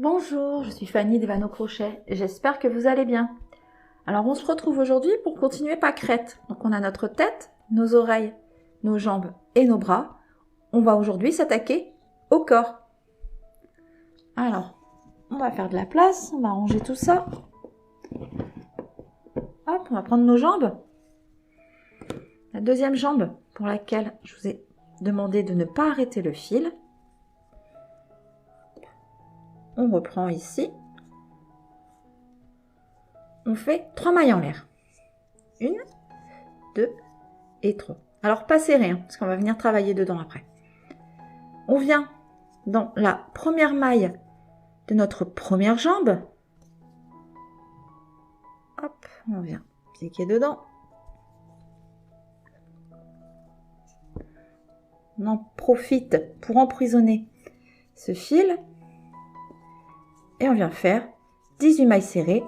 Bonjour, je suis Fanny des Vanneaux Crochet, j'espère que vous allez bien. Alors on se retrouve aujourd'hui pour continuer pâquerette. Donc on a notre tête, nos oreilles, nos jambes et nos bras. On va aujourd'hui s'attaquer au corps. Alors, on va faire de la place, on va ranger tout ça. Hop, on va prendre nos jambes. La deuxième jambe pour laquelle je vous ai demandé de ne pas arrêter le fil. On reprend ici. On fait 3 mailles en l'air. 1, 2 et 3. Alors pas serré, hein, parce qu'on va venir travailler dedans après. On vient dans la première maille de notre première jambe. Hop, on vient piquer dedans. On en profite pour emprisonner ce fil. Et on vient faire 18 mailles serrées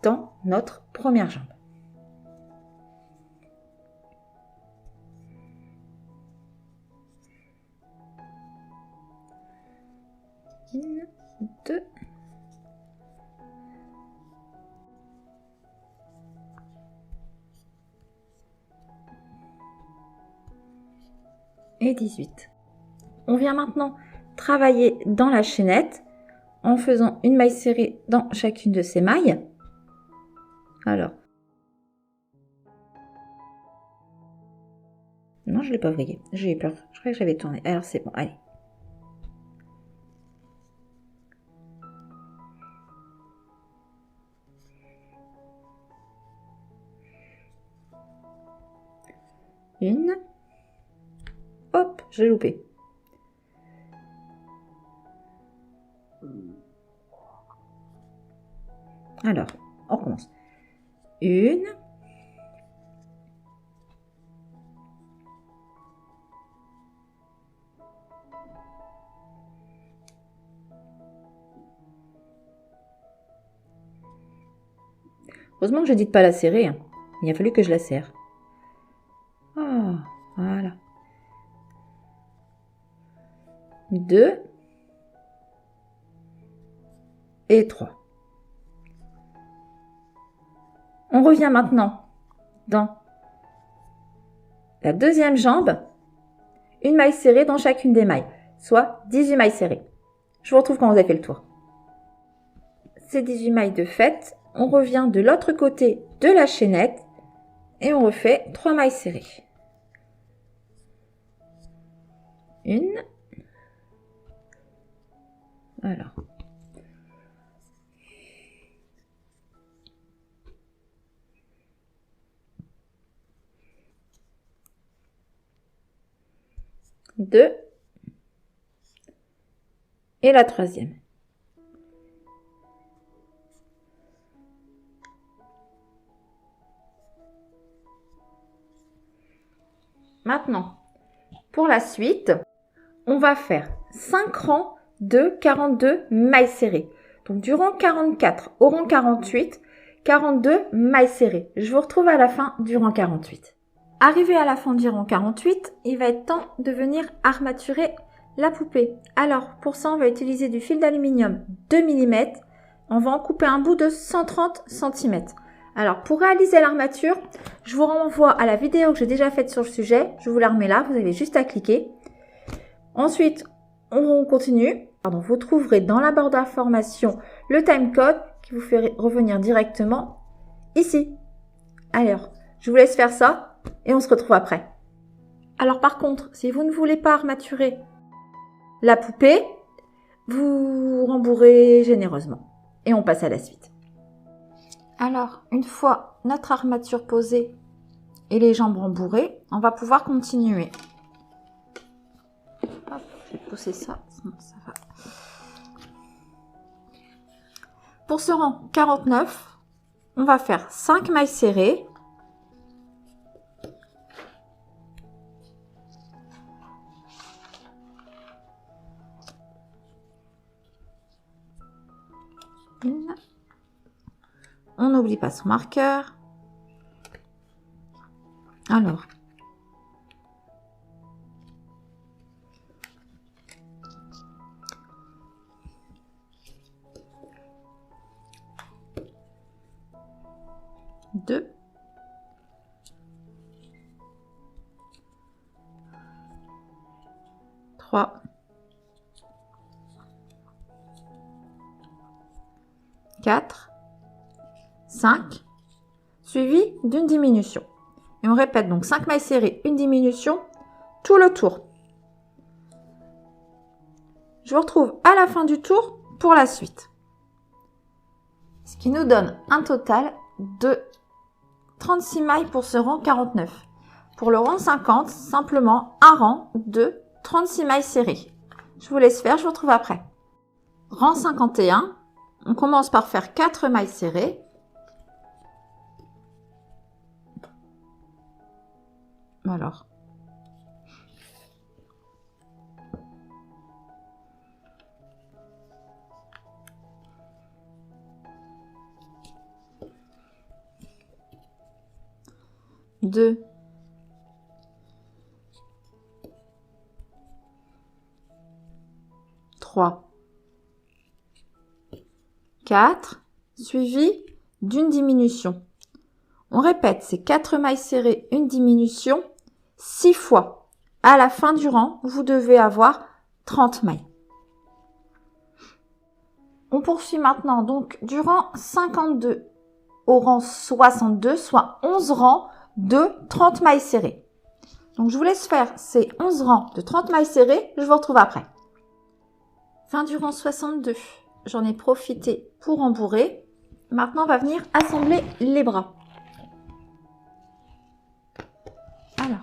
dans notre première jambe. Une, deux. Et 18. On vient maintenant travailler dans la chaînette en faisant une maille serrée dans chacune de ces mailles. Alors, non, je ne l'ai pas vrillé, j'ai eu peur, je croyais que j'avais tourné. Alors c'est bon, allez. Une. Hop, j'ai loupé. Alors, on recommence. Une. Heureusement que je dis de pas la serrer. Hein. Il a fallu que je la serre. Oh, voilà. 2 et 3. On revient maintenant dans la deuxième jambe, une maille serrée dans chacune des mailles, soit 18 mailles serrées. Je vous retrouve quand vous avez fait le tour. Ces 18 mailles de fait, on revient de l'autre côté de la chaînette et on refait 3 mailles serrées. Une. Alors. Deux. Et la troisième. Maintenant, pour la suite, on va faire 5 rangs de 42 mailles serrées. Donc du rang 44 au rang 48, 42 mailles serrées. Je vous retrouve à la fin du rang 48. Arrivé à la fin du rang 48, il va être temps de venir armaturer la poupée. Alors pour ça, on va utiliser du fil d'aluminium 2 mm. On va en couper un bout de 130 cm. Alors pour réaliser l'armature, je vous renvoie à la vidéo que j'ai déjà faite sur le sujet. Je vous la remets là, vous avez juste à cliquer. Ensuite, on continue. Vous trouverez dans la barre d'information le timecode qui vous fait revenir directement ici. Alors, je vous laisse faire ça et on se retrouve après. Alors par contre, si vous ne voulez pas armaturer la poupée, vous rembourrez généreusement. Et on passe à la suite. Alors, une fois notre armature posée et les jambes rembourrées, on va pouvoir continuer. Hop, je vais pousser ça, sinon ça va. Pour ce rang 49, on va faire 5 mailles serrées. Une. On n'oublie pas son marqueur. Alors, 2, 3, 4, 5, suivi d'une diminution. Et on répète donc 5 mailles serrées, une diminution, tout le tour. Je vous retrouve à la fin du tour pour la suite. Ce qui nous donne un total de 36 mailles pour ce rang 49. Pour le rang 50, simplement un rang de 36 mailles serrées. Je vous laisse faire, je vous retrouve après. Rang 51, on commence par faire 4 mailles serrées. Alors. Deux. 3. 4, suivi d'une diminution. On répète ces 4 mailles serrées, une diminution, 6 fois. À la fin du rang, vous devez avoir 30 mailles. On poursuit maintenant donc du rang 52 au rang 62, soit 11 rangs de 30 mailles serrées. Donc je vous laisse faire ces 11 rangs de 30 mailles serrées, je vous retrouve après. Fin du rang 62, j'en ai profité pour embourrer. Maintenant, on va venir assembler les bras. Alors,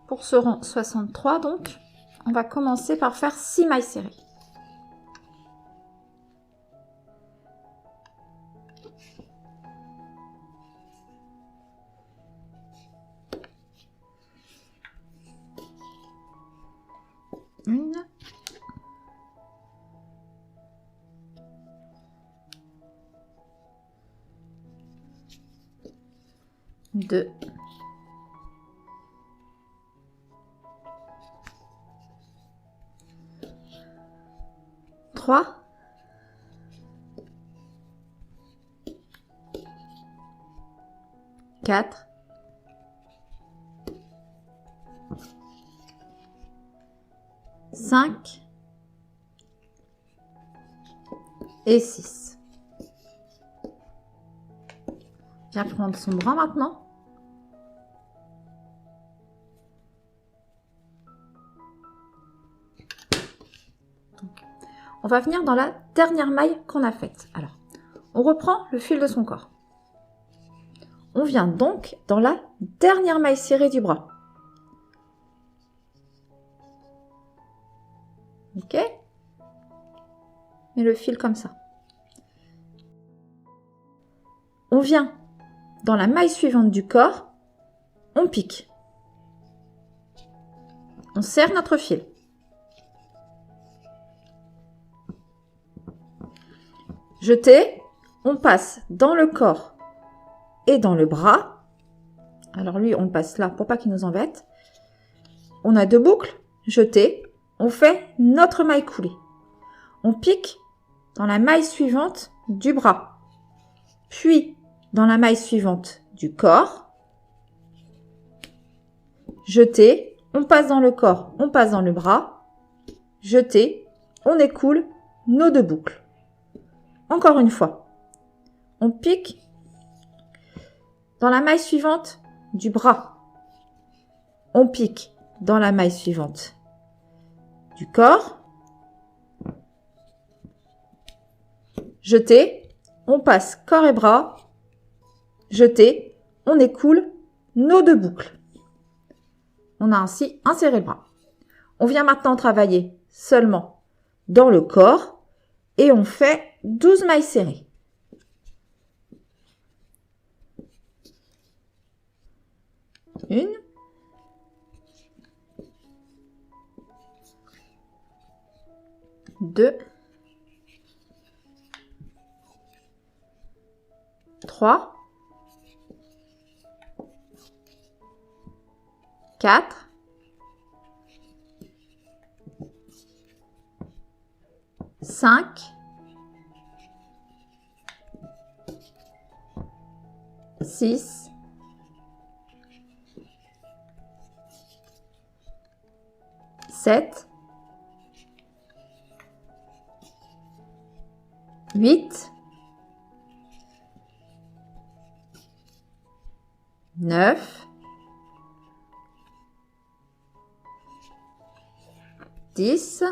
pour ce rang 63, donc, on va commencer par faire 6 mailles serrées. Une. Deux. Trois. Quatre. 5 et 6. Viens prendre son bras maintenant. Donc, on va venir dans la dernière maille qu'on a faite. Alors, on reprend le fil de son corps. On vient donc dans la dernière maille serrée du bras. Ok? Et le fil comme ça. On vient dans la maille suivante du corps, on pique. On serre notre fil. Jeté, on passe dans le corps et dans le bras. Alors lui, on le passe là pour pas qu'il nous embête. On a 2 boucles, jeté. On fait notre maille coulée. On pique dans la maille suivante du bras, puis dans la maille suivante du corps. Jeté, on passe dans le corps, on passe dans le bras. Jeté, on écoule nos 2 boucles. Encore une fois, on pique dans la maille suivante du bras. On pique dans la maille suivante du corps. Jeté, on passe corps et bras. Jeté, on écoule nos 2 boucles. On a ainsi inséré le bras. On vient maintenant travailler seulement dans le corps et on fait 12 mailles serrées. Une. 2, 3, 4, 5 6, 7, 8, 9, 10,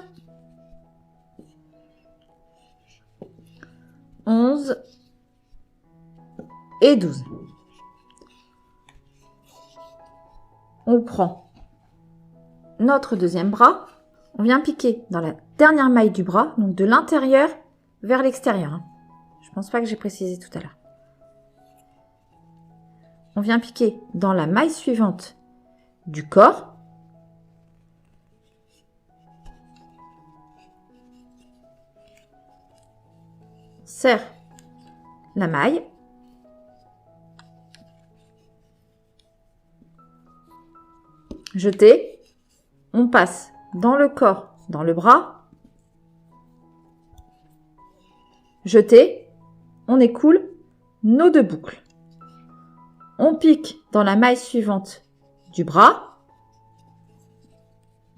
11 et 12. On prend notre deuxième bras, on vient piquer dans la dernière maille du bras, donc de l'intérieur vers l'extérieur. Je pense pas que j'ai précisé tout à l'heure. On vient piquer dans la maille suivante du corps. Serre la maille. Jeter. On passe dans le corps, dans le bras. Jeter. On écoule nos deux boucles. On pique dans la maille suivante du bras,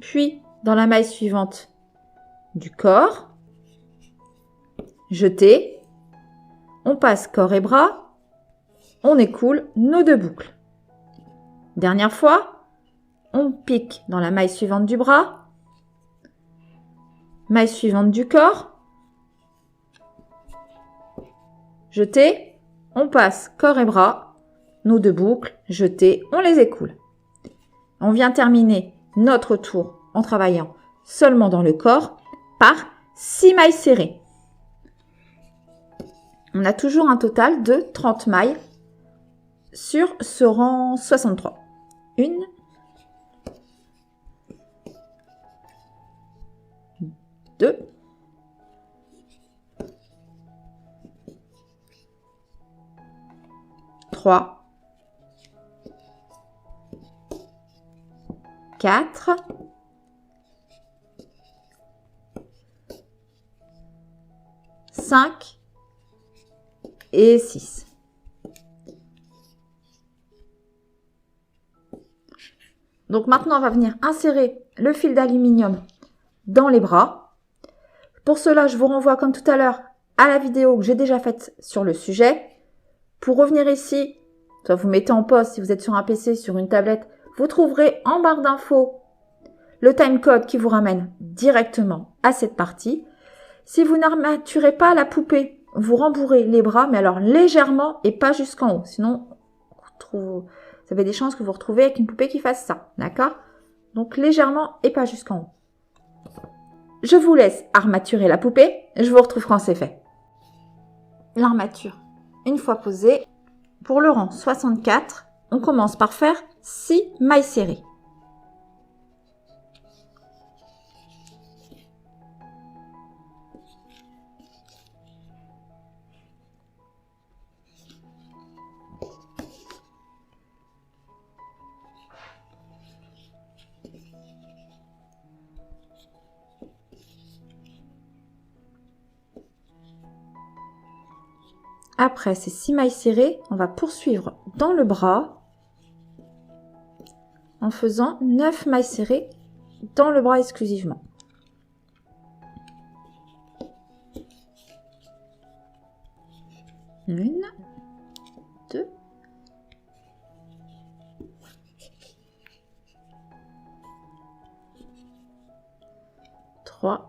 puis dans la maille suivante du corps. Jeter. On passe corps et bras. On écoule nos deux boucles. Dernière fois, on pique dans la maille suivante du bras, maille suivante du corps. Jeter. On passe corps et bras, nos deux boucles. Jeter. On les écoule. On vient terminer notre tour en travaillant seulement dans le corps par 6 mailles serrées. On a toujours un total de 30 mailles sur ce rang 63. 1, 2, 3, 4, 5 et 6. Donc maintenant, on va venir insérer le fil d'aluminium dans les bras. Pour cela, je vous renvoie comme tout à l'heure à la vidéo que j'ai déjà faite sur le sujet. Pour revenir ici, soit vous mettez en pause si vous êtes sur un PC, sur une tablette, vous trouverez en barre d'infos le timecode qui vous ramène directement à cette partie. Si vous n'armaturez pas la poupée, vous rembourrez les bras, mais alors légèrement et pas jusqu'en haut. Sinon, vous avez des chances que vous retrouvez avec une poupée qui fasse ça. D'accord? Donc légèrement et pas jusqu'en haut. Je vous laisse armaturer la poupée. Je vous retrouve quand c'est fait. L'armature, une fois posée, pour le rang 64, on commence par faire 6 mailles serrées. Après ces 6 mailles serrées, on va poursuivre dans le bras en faisant 9 mailles serrées dans le bras exclusivement. Une, 2, 3,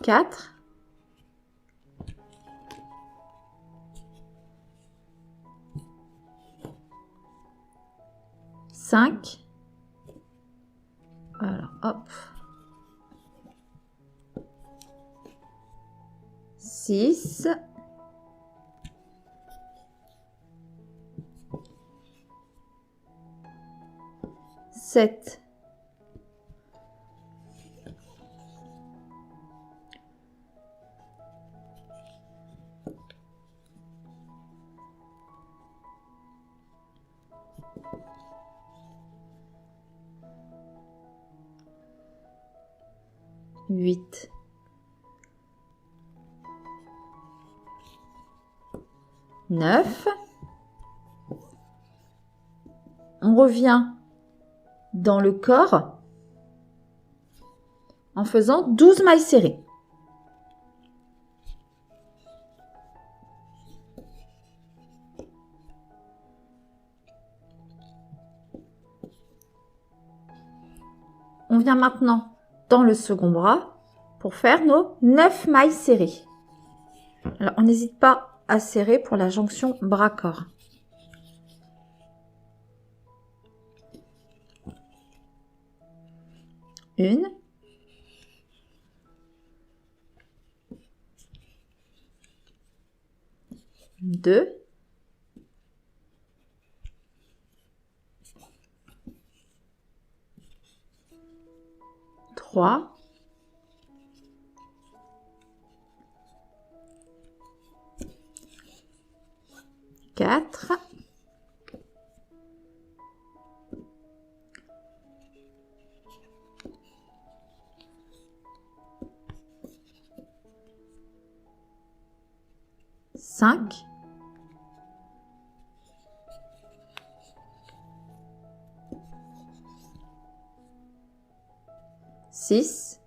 4, 5, alors hop, 6, 7, 8, 9. On revient dans le corps en faisant 12 mailles serrées. On vient maintenant dans le second bras pour faire nos 9 mailles serrées. Alors, on n'hésite pas à serrer pour la jonction bras-corps. Une. Deux. Trois. Quatre. 5, 6,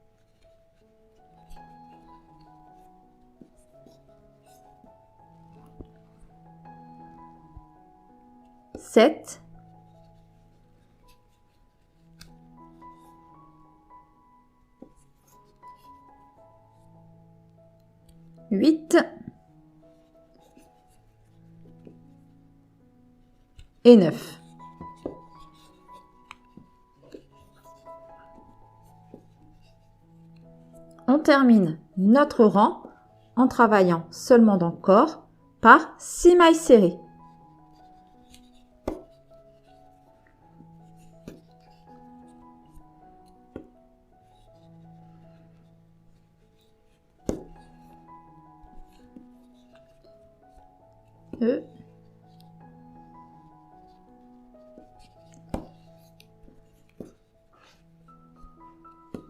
7, 8 et 9. On termine notre rang en travaillant seulement dans le corps par 6 mailles serrées. Deux,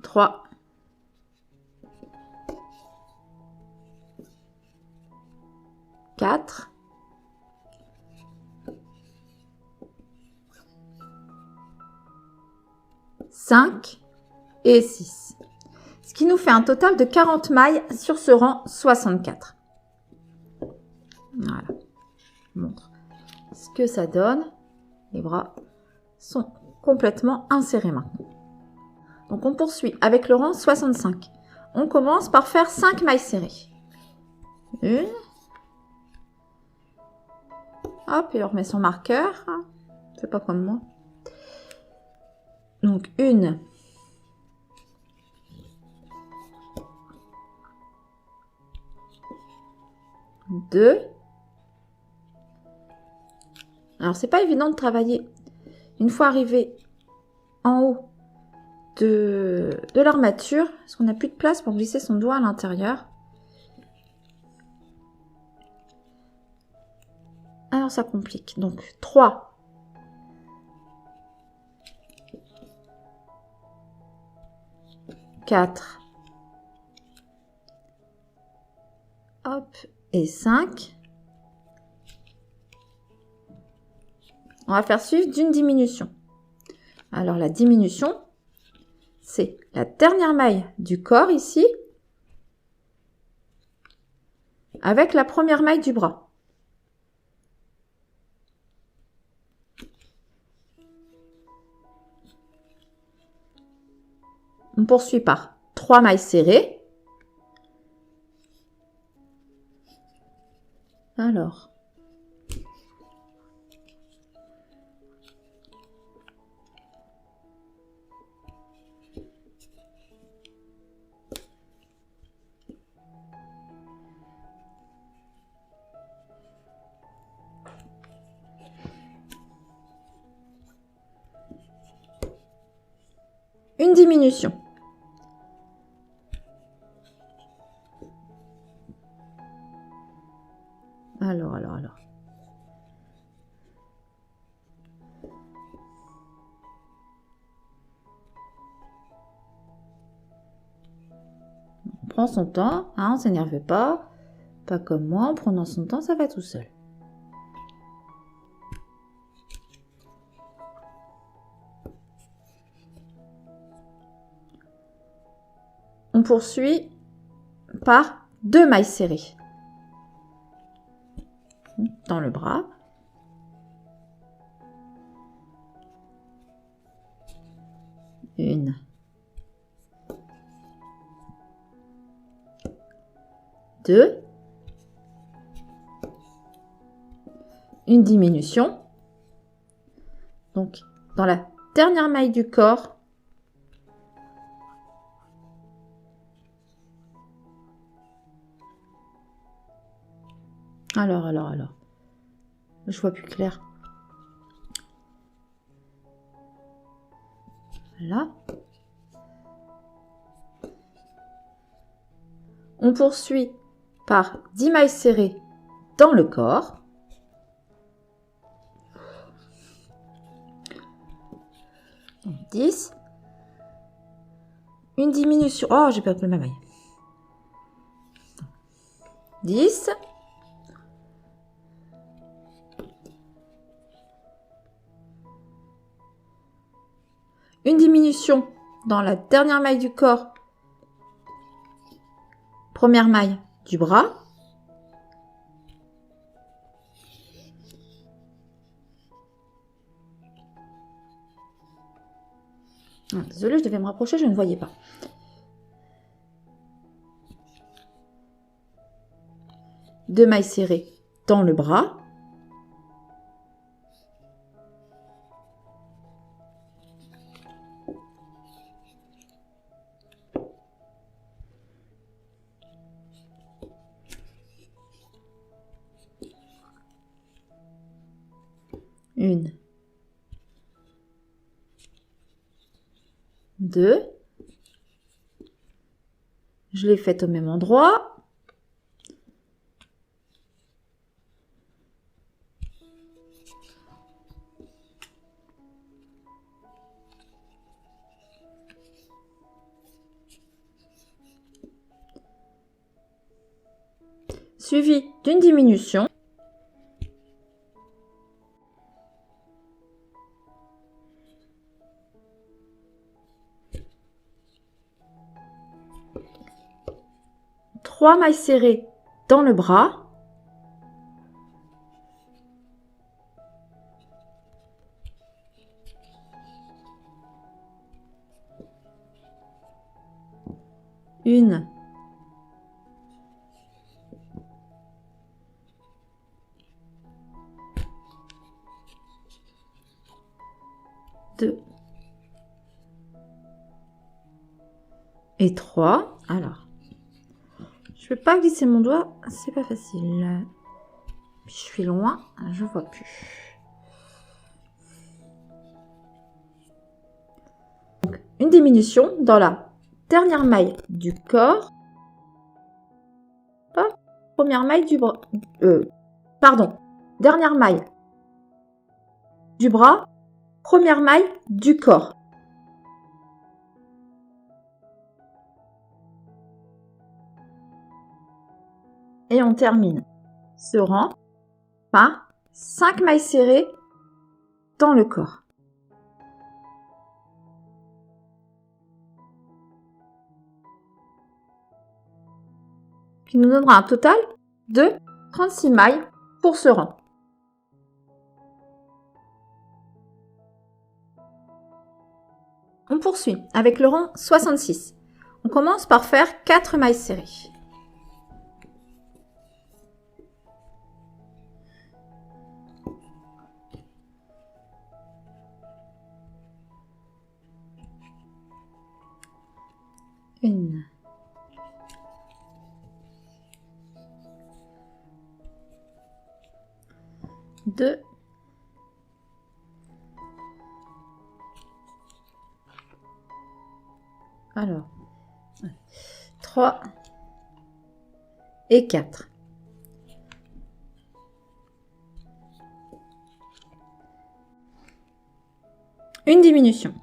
3, 4, 5 et 6. Ce qui nous fait un total de 40 mailles sur ce rang 64. Voilà. Je vous montre ce que ça donne. Les bras sont complètement insérés maintenant. Donc on poursuit avec le rang 65. On commence par faire 5 mailles serrées. Une. Hop, et on remet son marqueur. Fais pas comme moi. Donc une. Deux. Alors c'est pas évident de travailler une fois arrivé en haut de l'armature, parce qu'on n'a plus de place pour glisser son doigt à l'intérieur. Alors ça complique. Donc 3. Quatre. Hop, et 5. On va faire suivre d'une diminution. Alors la diminution, c'est la dernière maille du corps ici, avec la première maille du bras. On poursuit par 3 mailles serrées. Alors, une diminution. Alors. On prend son temps, hein, on ne s'énerve pas. Pas comme moi, en prenant son temps, ça va tout seul. On poursuit par 2 mailles serrées dans le bras. Une, 2, une diminution. Donc, dans la dernière maille du corps, alors, je vois plus clair. Voilà. On poursuit par 10 mailles serrées dans le corps. Donc 10. Une diminution. Oh, j'ai perdu ma maille. 10. Une diminution dans la dernière maille du corps. Première maille du bras. Ah, désolée, je devais me rapprocher, je ne voyais pas. Deux mailles serrées dans le bras. Une, 2. Je l'ai faite au même endroit. Suivi d'une diminution. Trois mailles serrées dans le bras. Une, 2 et 3. Alors, je ne peux pas glisser mon doigt, c'est pas facile. Puis je suis loin, je vois plus. Donc, une diminution dans la dernière maille du corps. Hop, première maille du bras. Dernière maille du bras. Première maille du corps. Et on termine ce rang par 5 mailles serrées dans le corps. Qui nous donnera un total de 36 mailles pour ce rang. On poursuit avec le rang 66. On commence par faire 4 mailles serrées. Une, 2, 3 et 4. Une diminution.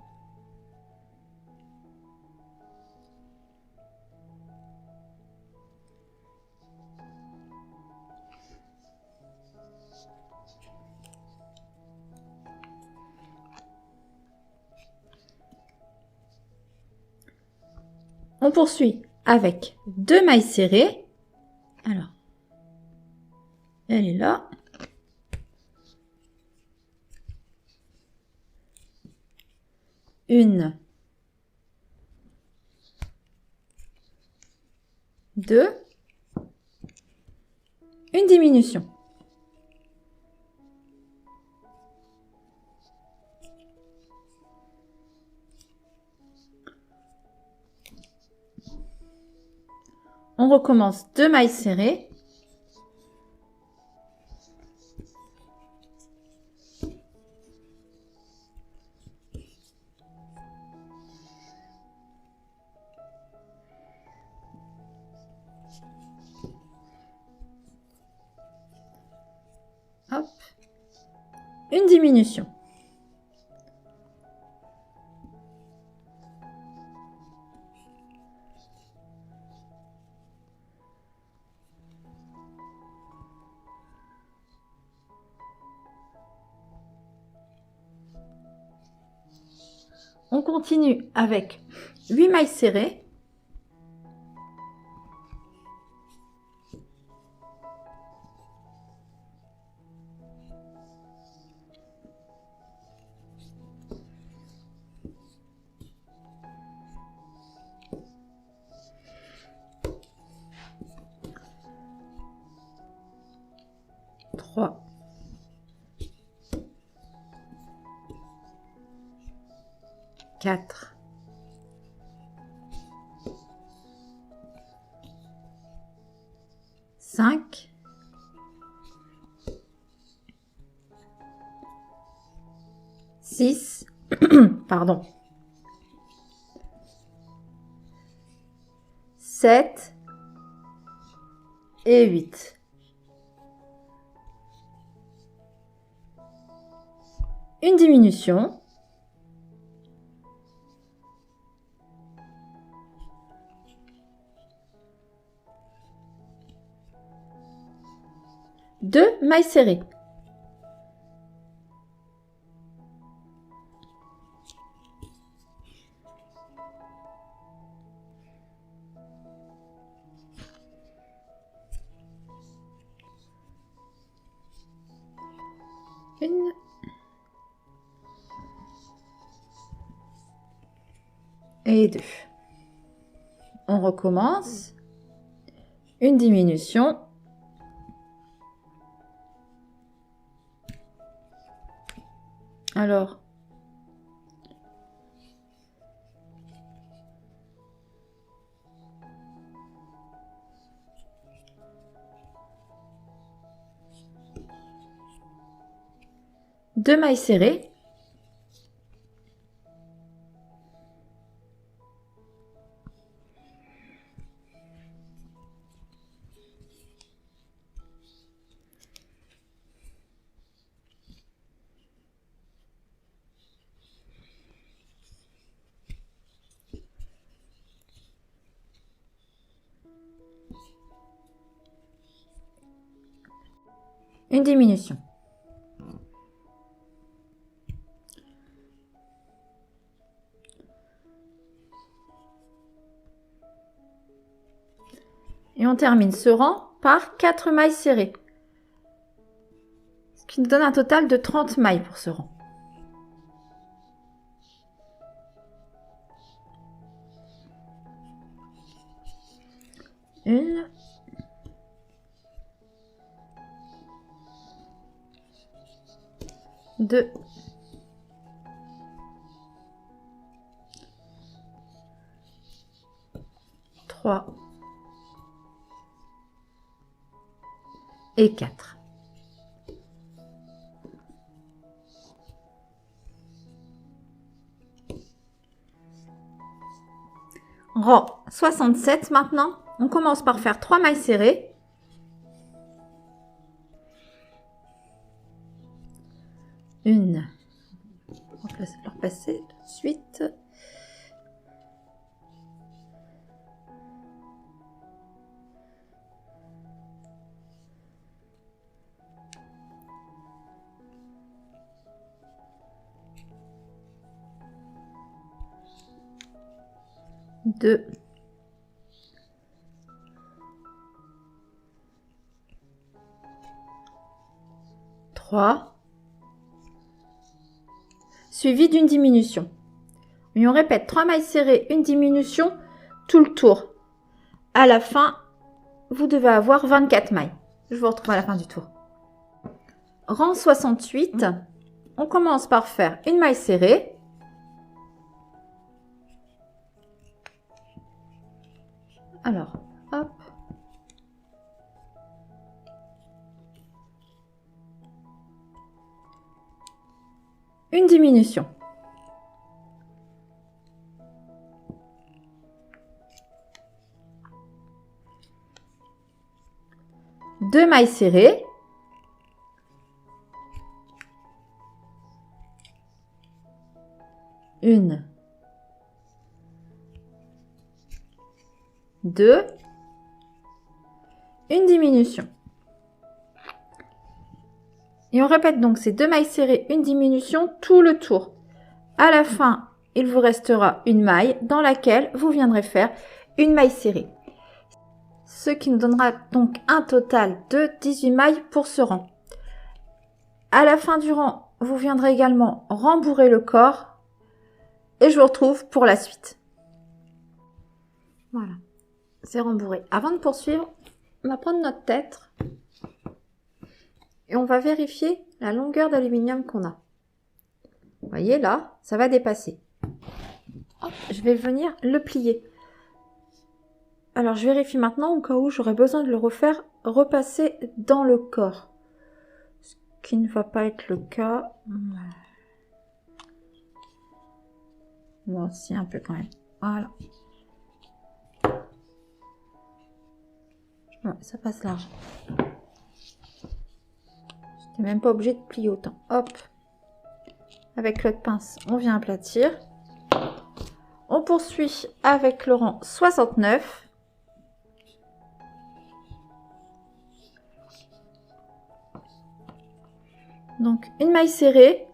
On poursuit avec 2 mailles serrées. Alors, elle est là. Une, 2, une diminution. On recommence 2 mailles serrées. Hop. Une diminution. On continue avec 8 mailles serrées. Trois, 4, 5, 6, pardon, 7 et 8. Une diminution. Deux mailles serrées. Une. Et 2. On recommence. Une diminution. Alors, deux mailles serrées. Une diminution. Et on termine ce rang par 4 mailles serrées. Ce qui nous donne un total de 30 mailles pour ce rang. Une. Deux. Trois. Et 4. Rang 67 maintenant. On commence par faire 3 mailles serrées. Une. On va le repasser tout de suite. Deux. 3, suivi d'une diminution. Et on répète 3 mailles serrées, une diminution, tout le tour. À la fin, vous devez avoir 24 mailles. Je vous retrouve à la fin du tour. Rang 68, on commence par faire une maille serrée. Alors, hop. Une diminution. Deux mailles serrées. Une. Deux. Une diminution. Et on répète donc ces deux mailles serrées, une diminution, tout le tour. À la fin, il vous restera une maille dans laquelle vous viendrez faire une maille serrée. Ce qui nous donnera donc un total de 18 mailles pour ce rang. À la fin du rang, vous viendrez également rembourrer le corps et je vous retrouve pour la suite. Voilà, c'est rembourré. Avant de poursuivre, on va prendre notre tête et on va vérifier la longueur d'aluminium qu'on a. Vous voyez là, ça va dépasser. Hop, je vais venir le plier. Alors je vérifie maintenant au cas où j'aurais besoin de le refaire repasser dans le corps. Ce qui ne va pas être le cas. Bon, si un peu quand même. Voilà. Ouais, ça passe large. J'étais même pas obligée de plier autant. Hop. Avec l'autre pince, on vient aplatir. On poursuit avec le rang 69. Donc, une maille serrée.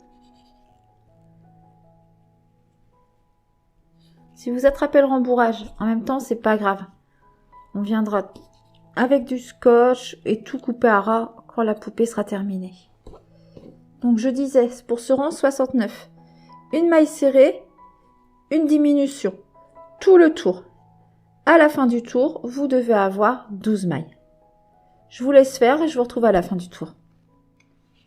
Si vous attrapez le rembourrage, en même temps, c'est pas grave. On viendra avec du scotch et tout couper à ras quand la poupée sera terminée. Donc, je disais, pour ce rang 69, une maille serrée, une diminution, tout le tour. À la fin du tour, vous devez avoir 12 mailles. Je vous laisse faire et je vous retrouve à la fin du tour.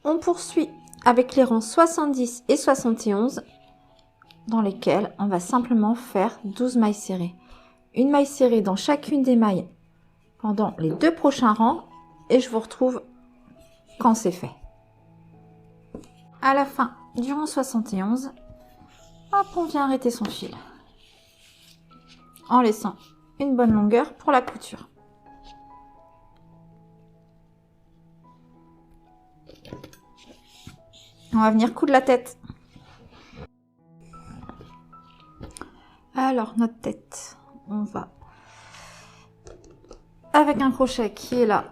On poursuit avec les rangs 70 et 71 dans lesquels on va simplement faire 12 mailles serrées. Une maille serrée dans chacune des mailles pendant les deux prochains rangs et je vous retrouve quand c'est fait. À la fin du rang 71, hop, on vient arrêter son fil en laissant une bonne longueur pour la couture. On va venir coudre la tête. Alors, notre tête, on va, avec un crochet qui est là,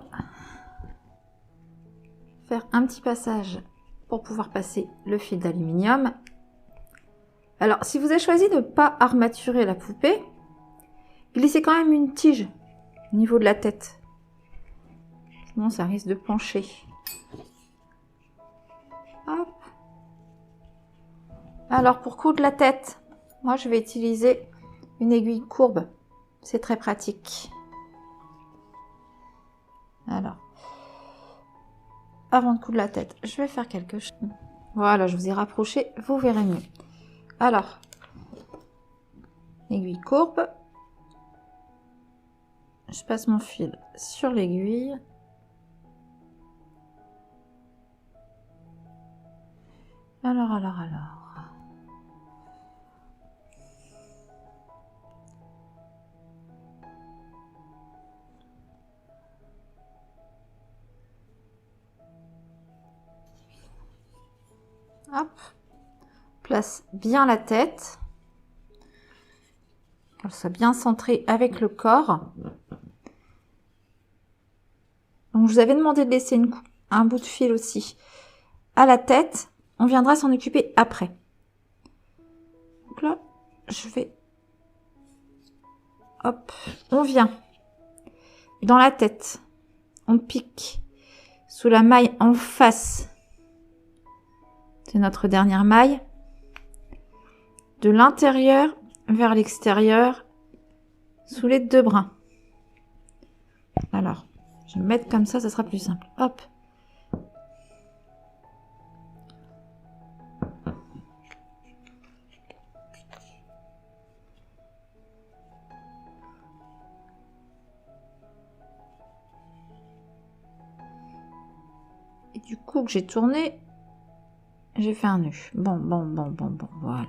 faire un petit passage pour pouvoir passer le fil d'aluminium. Alors, si vous avez choisi de ne pas armaturer la poupée, glissez quand même une tige au niveau de la tête. Sinon, ça risque de pencher. Hop. Alors, pour coudre la tête, moi, je vais utiliser une aiguille courbe. C'est très pratique. Alors, avant de coudre la tête, je vais faire quelque chose. Voilà, je vous ai rapproché, vous verrez mieux. Alors, aiguille courbe. Je passe mon fil sur l'aiguille. Alors. Hop. Place bien la tête. Qu'elle soit bien centrée avec le corps. Donc, je vous avais demandé de laisser un bout de fil aussi à la tête. On viendra s'en occuper après. Donc là, je vais... Hop, on vient dans la tête. On pique sous la maille en face C'est notre dernière maille. De l'intérieur vers l'extérieur, sous les 2 brins. Alors, je vais me mettre comme ça sera plus simple. Hop. Et du coup que j'ai tourné, j'ai fait un nœud. Bon, voilà.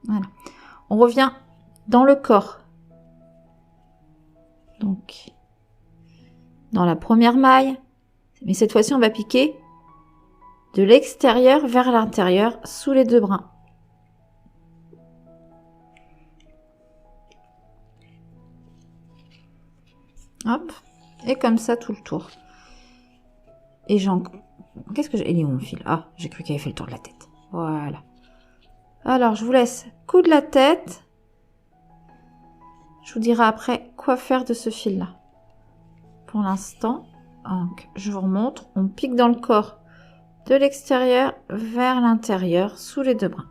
Voilà. On revient dans le corps. Donc, dans la première maille, mais cette fois-ci, on va piquer de l'extérieur vers l'intérieur sous les 2 brins. Hop, et comme ça tout le tour. Et j'en... Qu'est-ce que j'ai... Il est où mon fil? Ah, j'ai cru qu'il avait fait le tour de la tête. Voilà. Alors, je vous laisse coudre la tête. Je vous dirai après quoi faire de ce fil-là. Pour l'instant, donc, je vous remontre. On pique dans le corps de l'extérieur vers l'intérieur sous les 2 brins.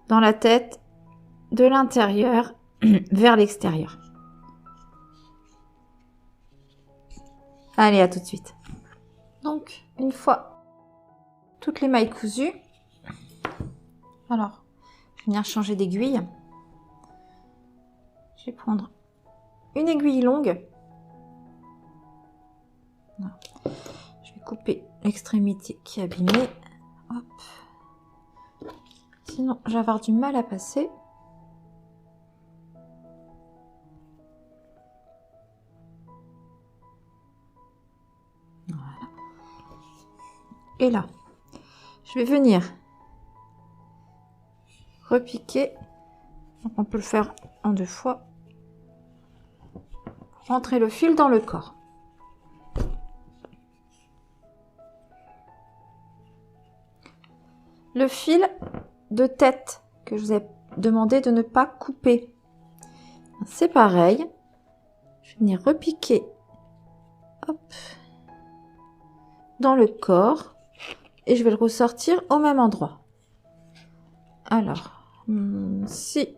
Dans la tête, de l'intérieur vers l'extérieur. Allez, à tout de suite. Donc, une fois toutes les mailles cousues, alors, je vais venir changer d'aiguille. Je vais prendre une aiguille longue. Voilà. Je vais couper l'extrémité qui est abîmée. Hop. Sinon, je vais avoir du mal à passer. Voilà. Et là, je vais venir repiquer. Donc, on peut le faire en 2 fois. Rentrer le fil dans le corps. Le fil de tête que je vous ai demandé de ne pas couper. C'est pareil. Je vais venir repiquer, hop, dans le corps et je vais le ressortir au même endroit. Alors, si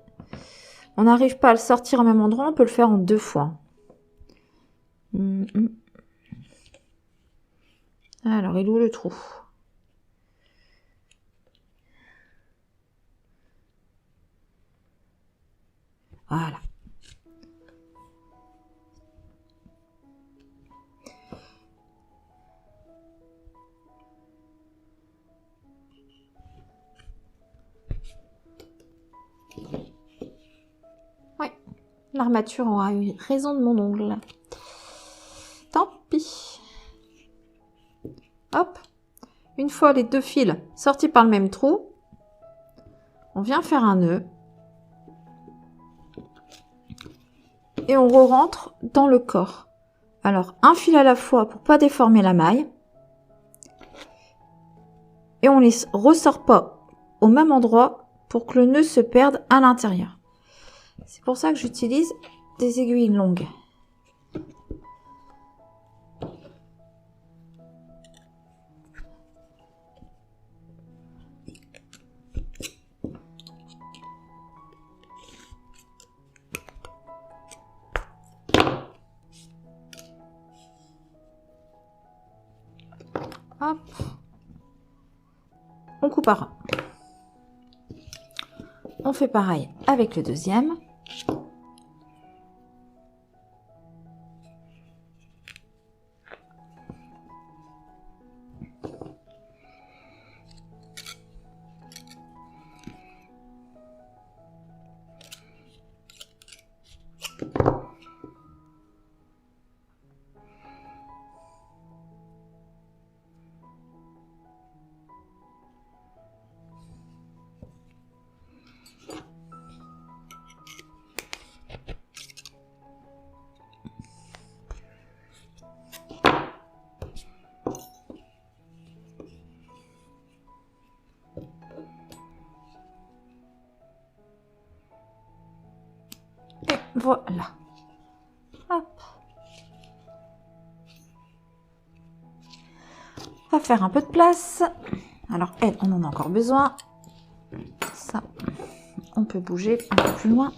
on n'arrive pas à le sortir au même endroit, on peut le faire en 2 fois. Alors, il est où le trou? Voilà. Oui, l'armature aura eu raison de mon ongle. Tant pis. Hop. Une fois les 2 fils sortis par le même trou, on vient faire un nœud. Et on re-rentre dans le corps. Alors, un fil à la fois pour pas déformer la maille. Et on les ressort pas au même endroit pour que le nœud se perde à l'intérieur. C'est pour ça que j'utilise des aiguilles longues. Hop. On coupe à ras. On fait pareil avec le deuxième. Voilà. faire un peu de place. Alors, elle, on en a encore besoin. Ça, on peut bouger un peu plus loin.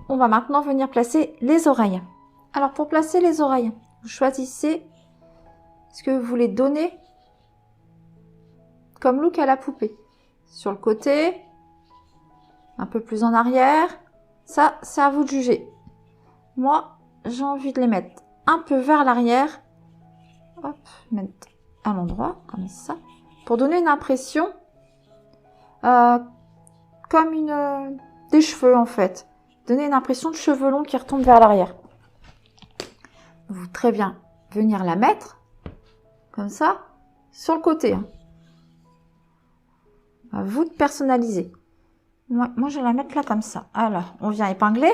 On va maintenant venir placer les oreilles. Alors, pour placer les oreilles, vous choisissez ce que vous voulez donner comme look à la poupée. Sur le côté, un peu plus en arrière. Ça, c'est à vous de juger. Moi, j'ai envie de les mettre un peu vers l'arrière. Hop, mettre à l'endroit, comme ça. Pour donner une impression comme des cheveux, en fait. Donner une impression de cheveux longs qui retombent vers l'arrière. Vous très bien venir la mettre, comme ça, sur le côté. Hein. À vous de personnaliser. Moi, je vais la mettre là, comme ça. Alors, on vient épingler.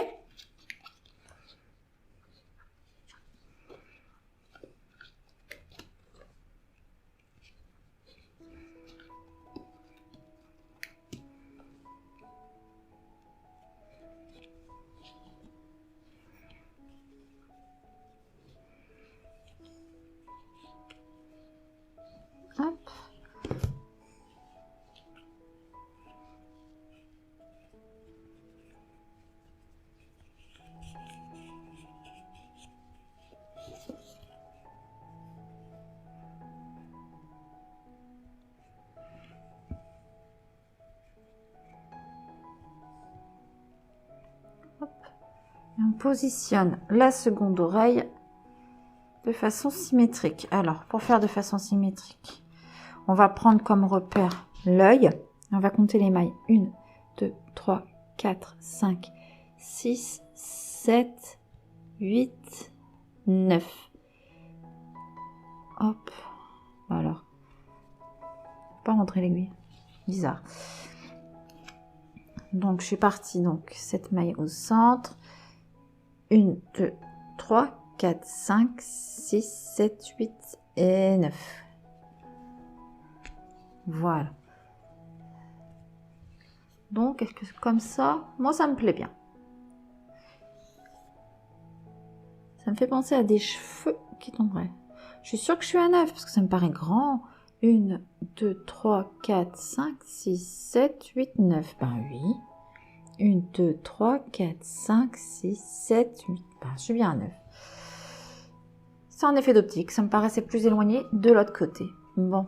Hop. Et on positionne la seconde oreille de façon symétrique. Alors, pour faire de façon symétrique, on va prendre comme repère l'œil. On va compter les mailles. 1, 2, 3, 4, 5, 6, 7, 8, 9. Hop. Alors. Pas rentrer l'aiguille. Bizarre. Donc, je suis partie. Donc, cette maille au centre. 1, 2, 3, 4, 5, 6, 7, 8 et 9. Voilà. Donc, est-ce que comme ça, moi, ça me plaît bien. Ça me fait penser à des cheveux qui tomberaient. Je suis sûre que je suis à 9 parce que ça me paraît grand. 1, 2, 3, 4, 5, 6, 7, 8, 9. Ben oui. 1, 2, 3, 4, 5, 6, 7, 8. Ben, je suis bien à 9. C'est un effet d'optique. Ça me paraissait plus éloigné de l'autre côté. Bon.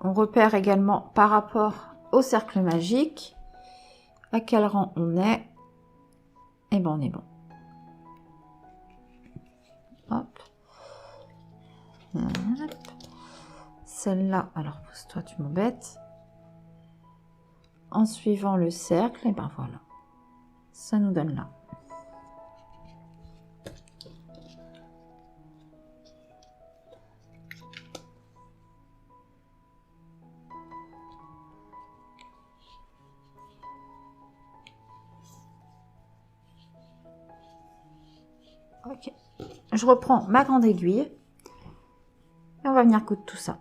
On repère également par rapport au cercle magique à quel rang on est. Et ben on est bon. Hop. Hop. Celle-là, alors pousse-toi, tu m'embêtes. En suivant le cercle, et ben voilà. Ça nous donne là. Ok. Je reprends ma grande aiguille et on va venir coudre tout ça.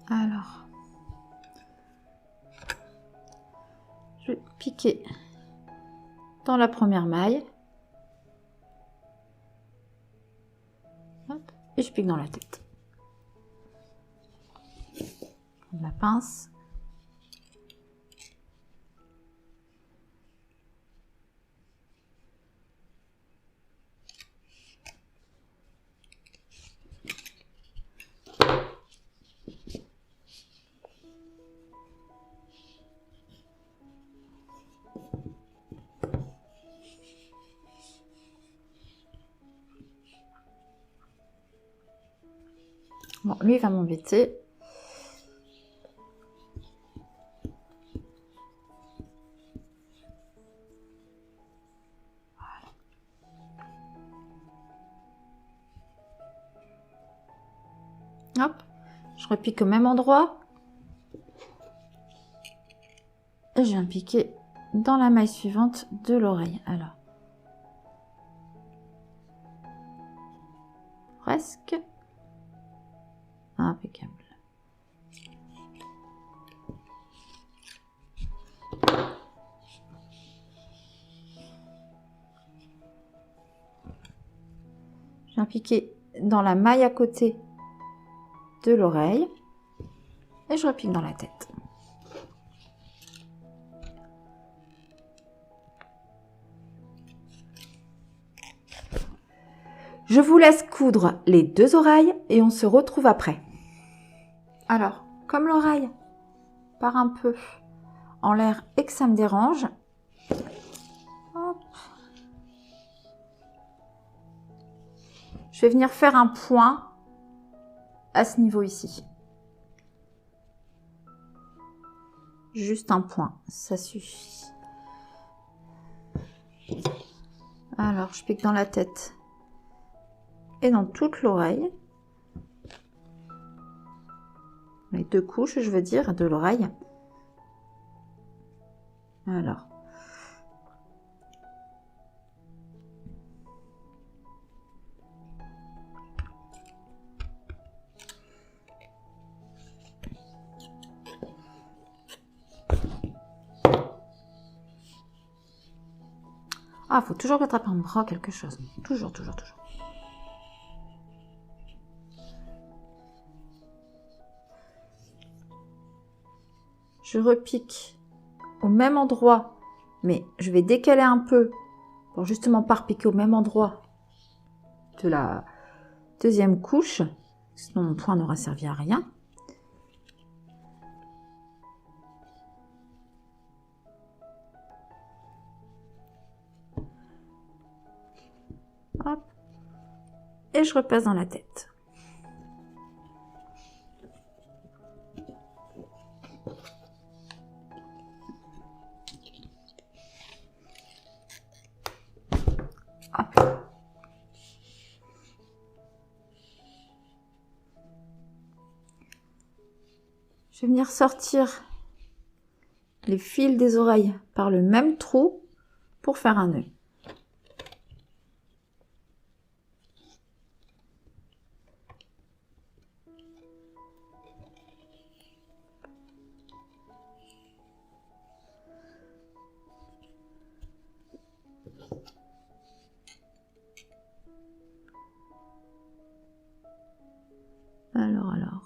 Alors, je vais piquer dans la première maille. Hop, et je pique dans la tête. La pince. Bon, lui, il va m'embêter. Hop, je repique au même endroit. Et je viens piquer dans la maille suivante de l'oreille. Alors, presque. Impeccable. Je viens piquer dans la maille à côté de l'oreille et je repique dans la tête. Je vous laisse coudre les deux oreilles et on se retrouve après. Alors, comme l'oreille part un peu en l'air et que ça me dérange, hop, je vais venir faire un point à ce niveau ici. Juste un point, ça suffit. Alors, je pique dans la tête et dans toute l'oreille. Les deux couches, je veux dire, de l'oreille. Alors. Ah, faut toujours attraper un bras, quelque chose. Toujours, toujours, toujours. Je repique au même endroit, mais je vais décaler un peu pour justement pas repiquer au même endroit de la deuxième couche, sinon mon point n'aura servi à rien. Hop. Et je repasse dans la tête. Hop. Je vais venir sortir les fils des oreilles par le même trou pour faire un nœud. Alors.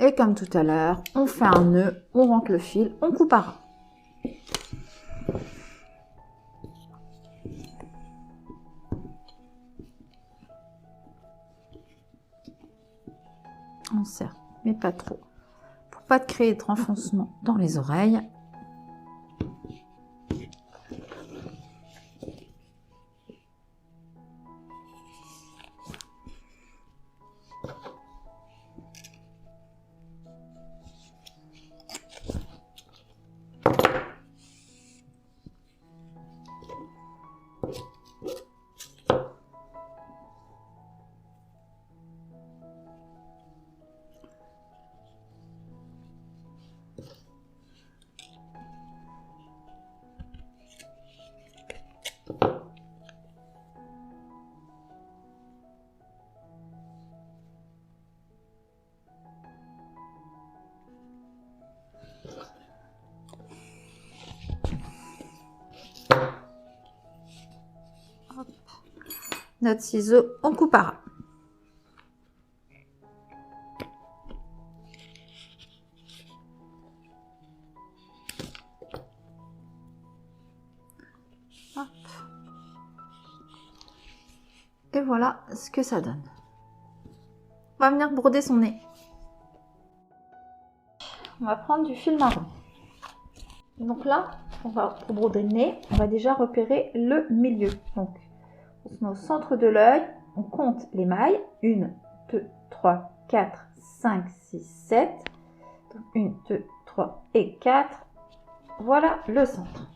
Et comme tout à l'heure, on fait un nœud, on rentre le fil, on coupe à ras. On serre, mais pas trop, pour pas créer de renfoncement dans les oreilles. Notre ciseau, on coupe à ras. Hop. Et voilà ce que ça donne. On va venir broder son nez. On va prendre du fil marron. Donc là, pour broder le nez, on va déjà repérer le milieu. Donc, on se met au centre de l'œil, on compte les mailles. 1, 2, 3, 4, 5, 6, 7. Donc 1, 2, 3 et 4. Voilà le centre.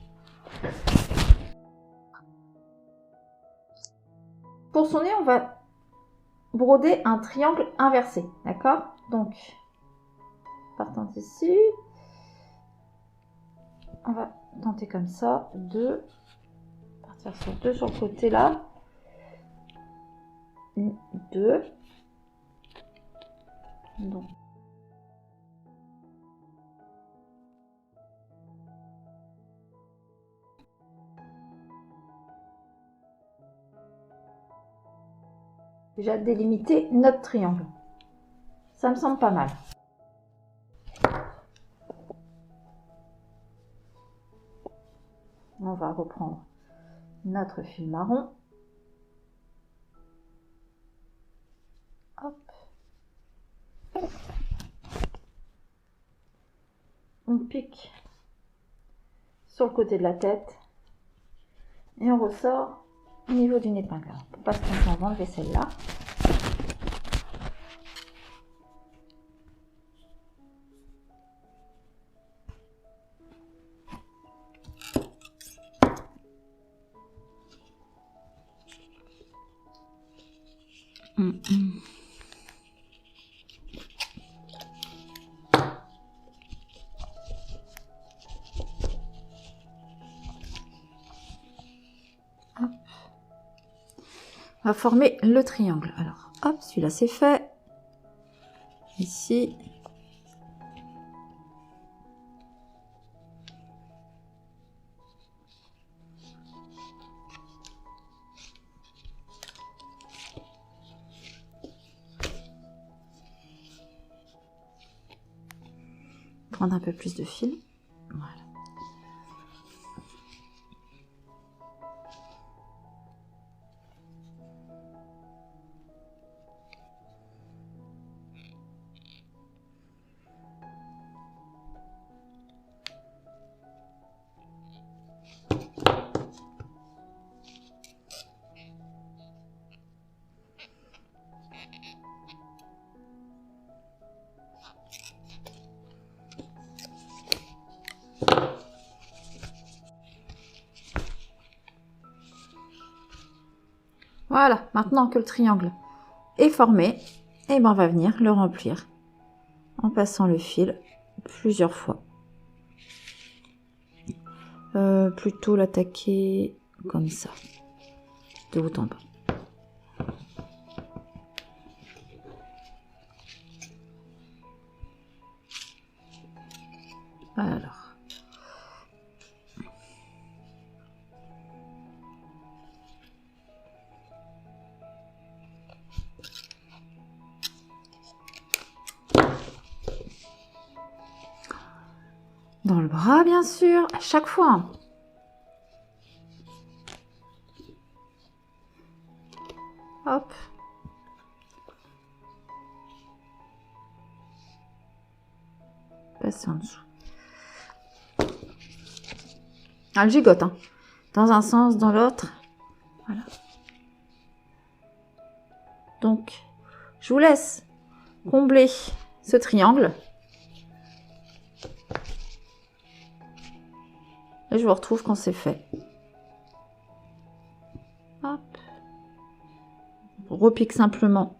Pour son nez, on va broder un triangle inversé. D'accord? Donc, partant d'ici, on va tenter comme ça. 2. Partir sur 2 sur le côté là. 2. Donc, déjà délimiter notre triangle. Ça me semble pas mal. On va reprendre notre fil marron. Hop. On pique sur le côté de la tête et on ressort au niveau d'une épingle. Alors, pour pas se tromper, on va enlever celle-là. Hop. On va former le triangle. Alors, hop, celui-là c'est fait. Ici. Prendre un peu plus de fil. Voilà. Voilà, maintenant que le triangle est formé, et ben on va venir le remplir en passant le fil plusieurs fois. Plutôt l'attaquer comme ça, de haut en bas. Alors. Dans le bras, bien sûr, à chaque fois. Hop. Passer en dessous. Ah, le gigote, hein. Dans un sens, dans l'autre. Voilà. Donc, je vous laisse combler ce triangle. Et je vous retrouve quand c'est fait. Hop. On repique simplement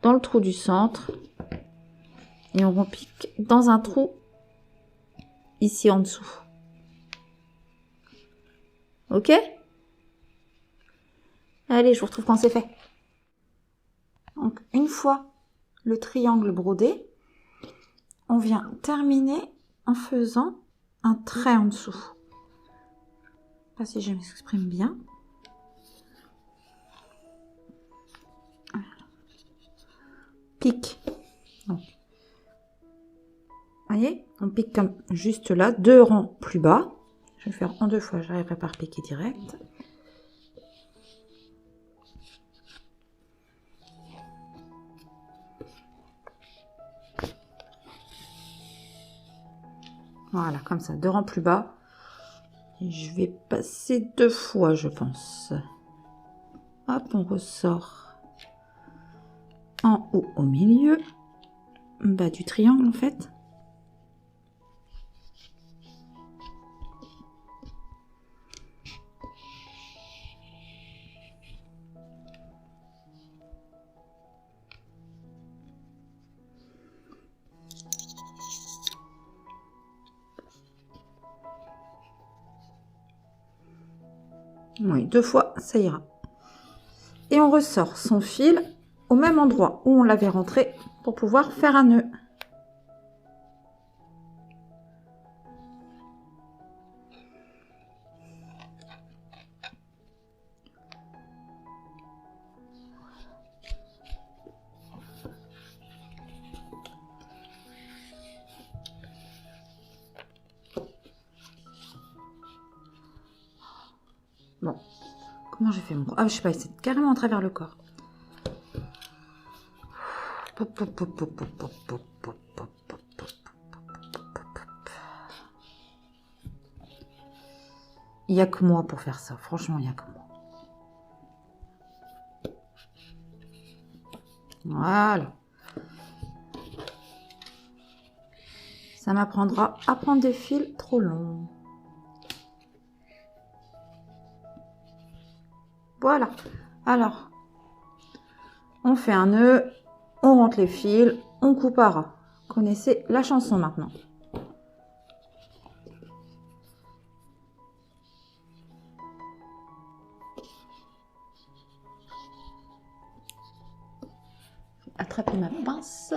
dans le trou du centre. Et on repique dans un trou ici en dessous. Ok? Allez, je vous retrouve quand c'est fait. Donc, une fois le triangle brodé, on vient terminer en faisant un trait en dessous. Pas si je m'exprime bien. Voilà. Pique. Donc, voyez, on pique comme juste là, 2 rangs plus bas. Je vais faire en 2 fois, j'arriverai par piquer direct. Voilà, comme ça, 2 rangs plus bas. Et je vais passer 2 fois, je pense. Hop, on ressort en haut au milieu, bas du triangle en fait. Oui, 2 fois, ça ira. et on ressort son fil au même endroit où on l'avait rentré pour pouvoir faire un nœud. Bon, comment j'ai fait mon... Ah, je sais pas, c'est carrément à travers le corps. Il n'y a que moi pour faire ça, franchement, il n'y a que moi. Voilà. Ça m'apprendra à prendre des fils trop longs. Voilà. Alors, on fait un nœud, on rentre les fils, on coupe à ras. Vous connaissez la chanson maintenant. Attraper ma pince.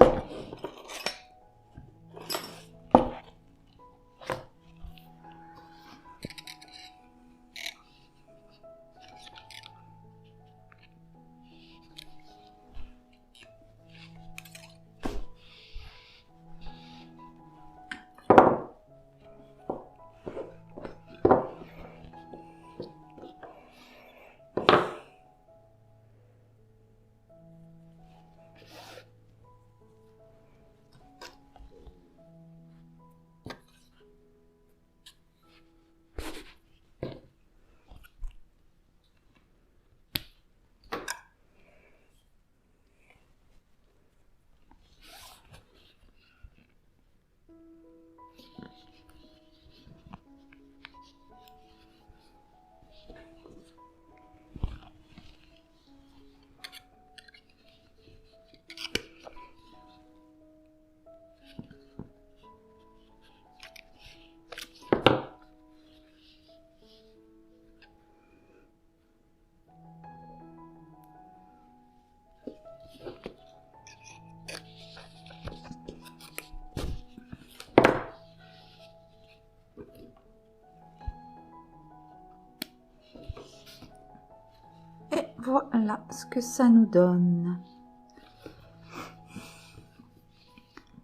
Voilà ce que ça nous donne.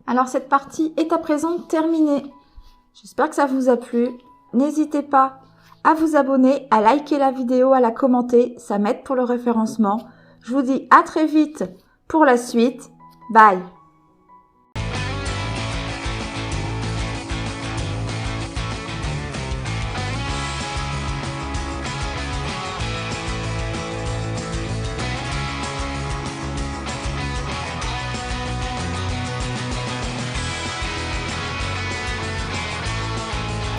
Alors cette partie est à présent terminée. J'espère que ça vous a plu. N'hésitez pas à vous abonner, à liker la vidéo, à la commenter. Ça m'aide pour le référencement. Je vous dis à très vite pour la suite. Bye!